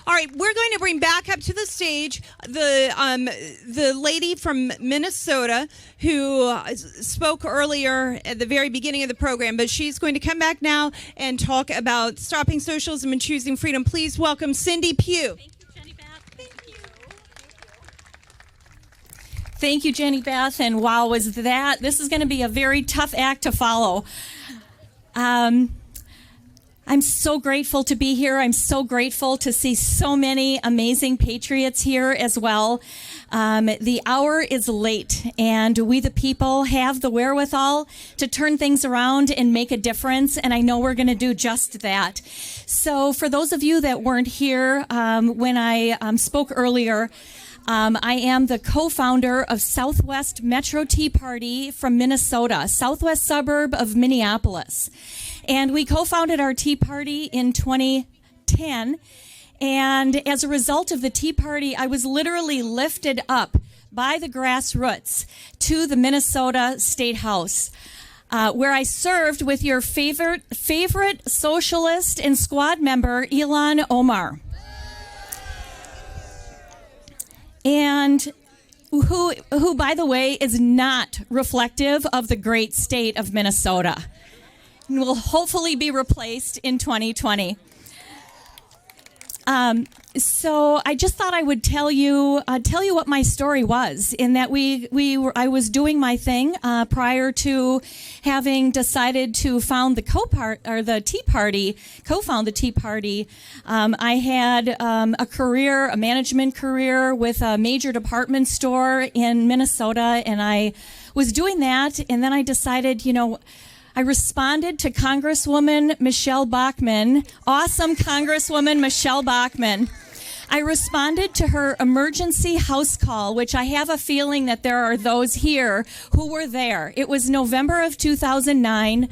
All right, we're going to bring back up to the stage the lady from Minnesota who spoke earlier at the very beginning of the program, but she's going to come back now and talk about stopping socialism and choosing freedom. Please welcome Cindy Pugh. Thank you, Jenny Beth. And wow, this is going to be a very tough act to follow. I'm so grateful to be here. I'm so grateful to see so many amazing patriots here as well. The hour is late, and we the people have the wherewithal to turn things around and make a difference, and I know we're going to do just that. So for those of you that weren't here when I spoke earlier, I am the co-founder of Southwest Metro Tea Party from Minnesota, southwest suburb of Minneapolis. And we co-founded our Tea Party in 2010. And as a result of the Tea Party, I was literally lifted up by the grassroots to the Minnesota State House, where I served with your favorite socialist and squad member, Ilhan Omar. And who, by the way, is not reflective of the great state of Minnesota. And will hopefully be replaced in 2020. So I just thought I would tell you what my story was. In that I was doing my thing prior to having decided to found the Tea Party, co-found the Tea Party. I had a management career with a major department store in Minnesota, and I was doing that, and then I decided, I responded to Congresswoman Michelle Bachmann, awesome Congresswoman Michelle Bachmann. I responded to her emergency house call, which I have a feeling that there are those here who were there. It was November of 2009.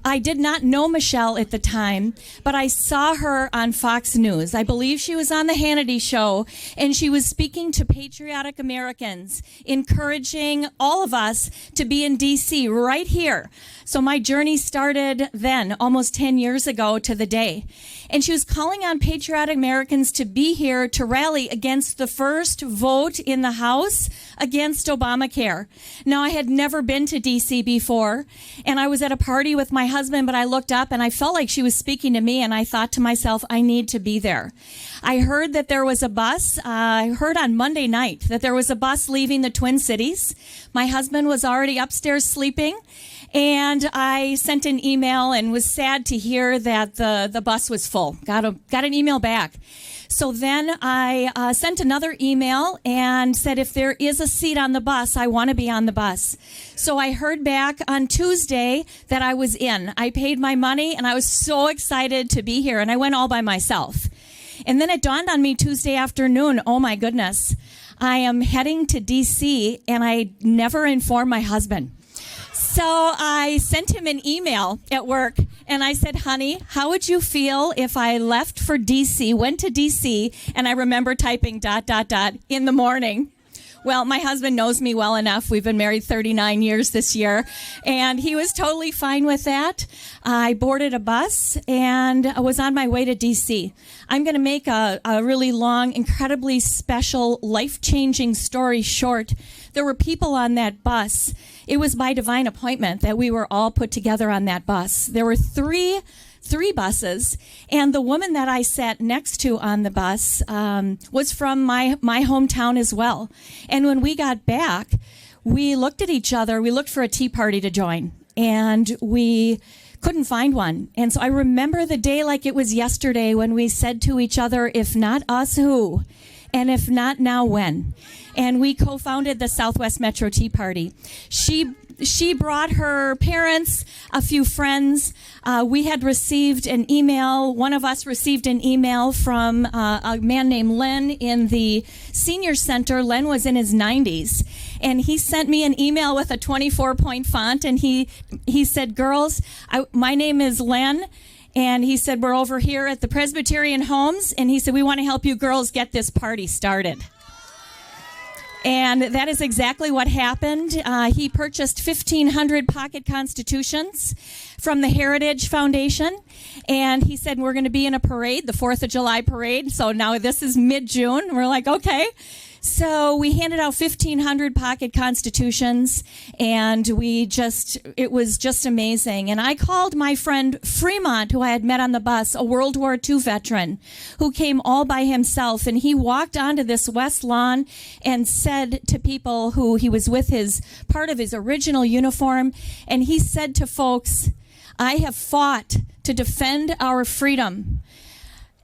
I did not know Michelle at the time, but I saw her on Fox News. I believe she was on the Hannity show, and she was speaking to patriotic Americans, encouraging all of us to be in D.C. right here. So my journey started then, almost 10 years ago to the day. And she was calling on patriotic Americans to be here to rally against the first vote in the House against Obamacare. Now, I had never been to D.C. before, and I was at a party with my husband, but I looked up and I felt like she was speaking to me, and I thought to myself, I need to be there. I heard that there was a bus. I heard on Monday night that there was a bus leaving the Twin Cities. My husband was already upstairs sleeping, and I sent an email and was sad to hear that the bus was full. Got an email back. So then I sent another email and said, if there is a seat on the bus, I want to be on the bus. So I heard back on Tuesday that I was in. I paid my money, and I was so excited to be here, and I went all by myself. And then it dawned on me Tuesday afternoon, oh my goodness, I am heading to D.C., and I never informed my husband. So I sent him an email at work, and I said, honey, how would you feel if I left for D.C., went to D.C., and I remember typing ... in the morning. Well, my husband knows me well enough. We've been married 39 years this year, and he was totally fine with that. I boarded a bus and I was on my way to D.C. I'm going to make a really long, incredibly special, life-changing story short. There were people on that bus. It was by divine appointment that we were all put together on that bus. There were three buses, and the woman that I sat next to on the bus was from my hometown as well. And when we got back, we looked at each other. We looked for a tea party to join, and we couldn't find one. And so I remember the day like it was yesterday when we said to each other, if not us, who? And if not now, when? And we co-founded the Southwest Metro Tea Party. She brought her parents, a few friends. We had received an email. One of us received an email from a man named Len in the senior center. Len was in his 90s. And he sent me an email with a 24-point font. And he said, girls, my name is Len. And he said, we're over here at the Presbyterian Homes. And he said, we want to help you girls get this party started. And that is exactly what happened. He purchased 1,500 pocket constitutions from the Heritage Foundation. And he said, we're going to be in a parade, the 4th of July parade. So now this is mid-June. We're like, okay. So we handed out 1,500 pocket constitutions, and it was just amazing. And I called my friend Fremont, who I had met on the bus, a World War II veteran, who came all by himself, and he walked onto this west lawn and said to people who he was with part of his original uniform, and he said to folks, I have fought to defend our freedom.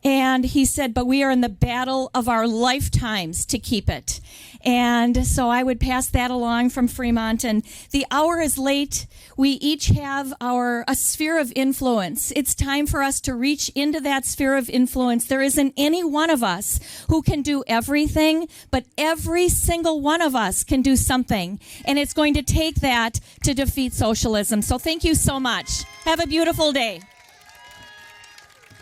And he said, but we are in the battle of our lifetimes to keep it. And so I would pass that along from Fremont. And the hour is late. We each have a sphere of influence. It's time for us to reach into that sphere of influence. There isn't any one of us who can do everything, but every single one of us can do something. And it's going to take that to defeat socialism. So thank you so much. Have a beautiful day.